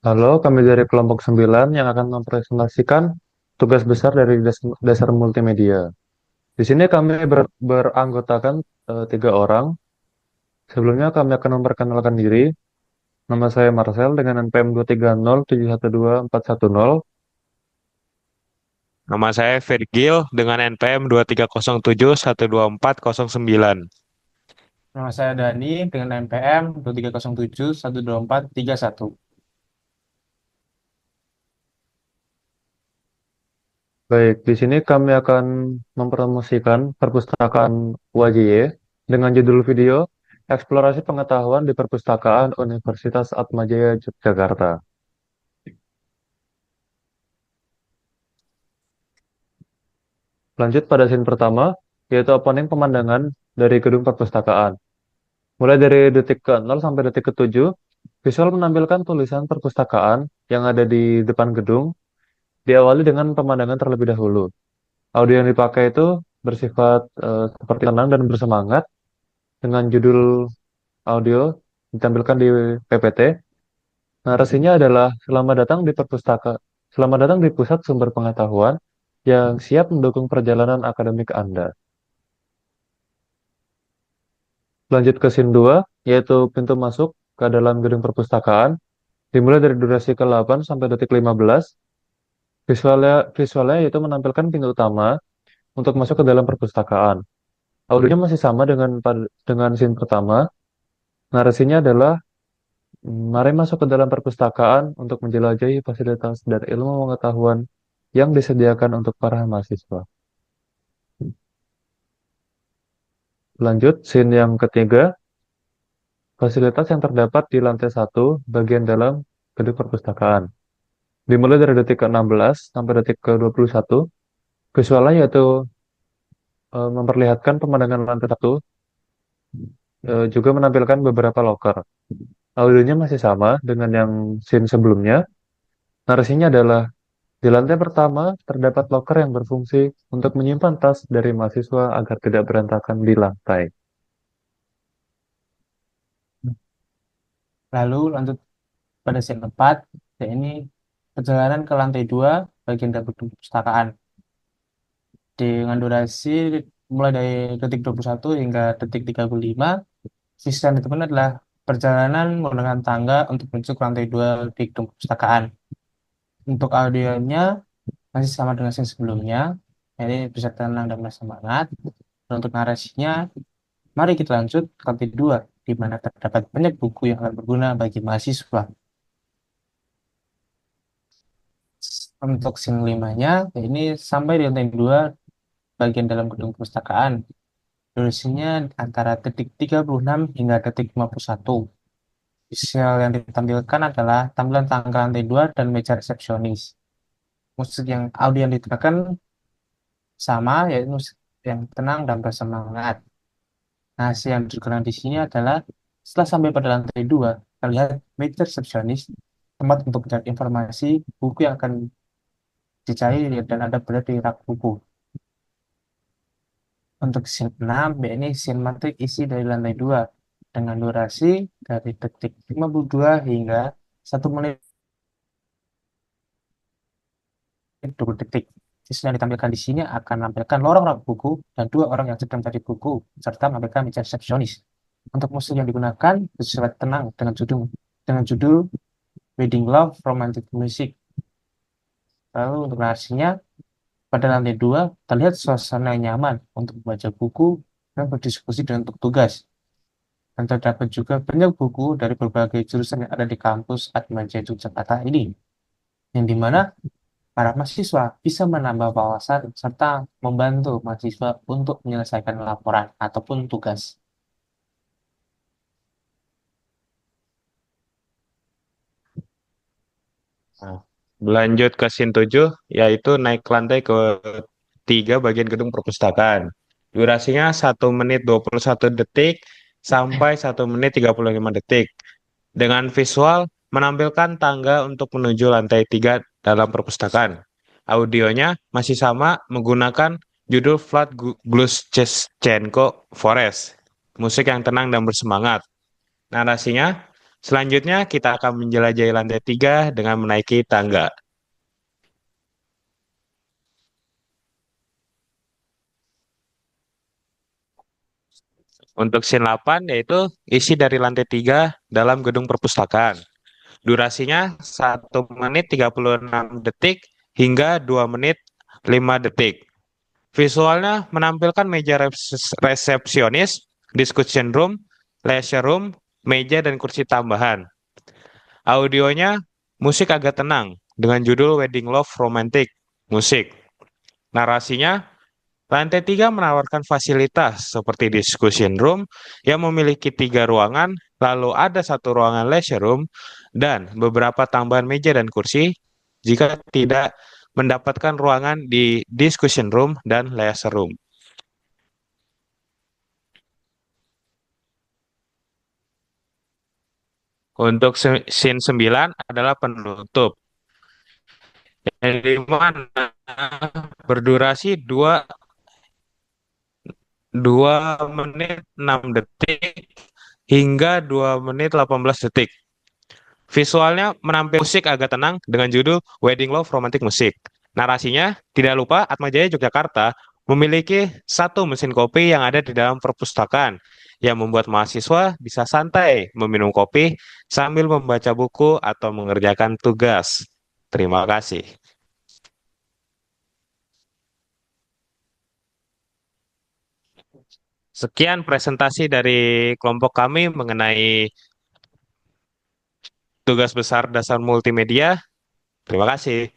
Halo, kami dari kelompok 9 yang akan mempresentasikan tugas besar dari dasar multimedia. Di sini kami beranggotakan 3 orang. Sebelumnya kami akan memperkenalkan diri. Nama saya Marcel dengan NPM 230712410. Nama saya Virgil dengan NPM 2307124009. Nama saya Dani dengan NPM 2307124131. Baik, di sini kami akan mempromosikan perpustakaan UAJY dengan judul video Eksplorasi Pengetahuan di Perpustakaan Universitas Atmajaya Yogyakarta. Lanjut pada scene pertama, yaitu opening pemandangan dari gedung perpustakaan. Mulai dari detik ke-0 sampai detik ke-7, visual menampilkan tulisan perpustakaan yang ada di depan gedung, diawali dengan pemandangan terlebih dahulu. Audio yang dipakai itu bersifat seperti tenang dan bersemangat, dengan judul audio ditampilkan di PPT. Narasinya adalah Selamat datang di Pusat Sumber Pengetahuan yang siap mendukung perjalanan akademik Anda. Lanjut ke scene 2, yaitu pintu masuk ke dalam gedung perpustakaan. Dimulai dari durasi ke-8 sampai detik 15. Visualnya yaitu menampilkan pintu utama untuk masuk ke dalam perpustakaan. Audionya masih sama dengan scene pertama. Narasinya adalah, mari masuk ke dalam perpustakaan untuk menjelajahi fasilitas dan ilmu pengetahuan yang disediakan untuk para mahasiswa. Lanjut, scene yang ketiga, fasilitas yang terdapat di lantai 1 bagian dalam gedung perpustakaan. Dimulai dari detik ke-16 sampai detik ke-21, visualnya yaitu memperlihatkan pemandangan lantai 1, juga menampilkan beberapa loker. Audionya masih sama dengan yang scene sebelumnya. Narasinya adalah, di lantai pertama terdapat loker yang berfungsi untuk menyimpan tas dari mahasiswa agar tidak berantakan di lantai. Lalu lanjut pada scene 4, ya ini perjalanan ke lantai 2 bagian dari gedung perpustakaan dengan durasi mulai dari detik 21 hingga detik 35. Sisi yang ditemukan adalah perjalanan menggunakan tangga untuk menuju ke lantai 2 di gedung perpustakaan. Untuk audionya masih sama dengan scene sebelumnya, jadi bisa tenang dan bersemangat. Dan untuk narasinya, mari kita lanjut ke lantai 2, di mana terdapat banyak buku yang akan berguna bagi mahasiswa. Untuk scene 5-nya, ya ini sampai di lantai 2 bagian dalam gedung perpustakaan. Durasinya antara detik 36 hingga detik 51. Visual yang ditampilkan adalah tampilan tangga lantai 2 dan meja resepsionis. Audio yang ditekan sama, yaitu musik yang tenang dan bersemangat. Nah, yang digunakan di sini adalah setelah sampai pada lantai 2, terlihat meja resepsionis, tempat untuk mencari informasi, buku yang akan dicari dan ada berada di rak buku. Untuk scene 6, ya ini sinematik isi dari lantai 2 dengan durasi dari detik 52 hingga 1 menit 20 detik. Siswa yang ditampilkan di sini akan menampilkan lorong rak buku dan 2 orang yang sedang mencari buku, serta menampilkan meja resepsionis. Untuk musik yang digunakan bersifat tenang dengan judul Wedding Love Romantic Music. Lalu untuk narasinya, pada lantai 2 terlihat suasana yang nyaman untuk membaca buku dan berdiskusi dengan untuk tugas. Dan terdapat juga banyak buku dari berbagai jurusan yang ada di kampus Atmajaya Yogyakarta ini, yang dimana para mahasiswa bisa menambah wawasan serta membantu mahasiswa untuk menyelesaikan laporan ataupun tugas. Nah, Berlanjut ke scene 7, yaitu naik ke lantai ke 3 bagian gedung perpustakaan. Durasinya 1 menit 21 detik sampai 1 menit 35 detik. Dengan visual menampilkan tangga untuk menuju lantai 3 dalam perpustakaan. Audionya masih sama menggunakan judul Vlad Glushchenko Forest. Musik yang tenang dan bersemangat. Narasinya, Selanjutnya kita akan menjelajahi lantai 3 dengan menaiki tangga. Untuk scene 8 yaitu isi dari lantai 3 dalam gedung perpustakaan. Durasinya 1 menit 36 detik hingga 2 menit 5 detik. Visualnya menampilkan meja resepsionis, discussion room, leisure room, meja dan kursi tambahan. Audionya musik agak tenang dengan judul Wedding Love Romantic Musik. Narasinya, lantai 3 menawarkan fasilitas seperti discussion room yang memiliki 3 ruangan, lalu ada 1 ruangan leisure room, dan beberapa tambahan meja dan kursi jika tidak mendapatkan ruangan di discussion room dan leisure room. Untuk scene 9 adalah penutup, yang dimana berdurasi 2 menit 6 detik hingga 2 menit 18 detik. Visualnya menampilkan musik agak tenang dengan judul Wedding Love Romantic Musik. Narasinya, tidak lupa Atmajaya Yogyakarta memiliki 1 mesin kopi yang ada di dalam perpustakaan yang membuat mahasiswa bisa santai meminum kopi sambil membaca buku atau mengerjakan tugas. Terima kasih. Sekian presentasi dari kelompok kami mengenai tugas besar dasar multimedia. Terima kasih.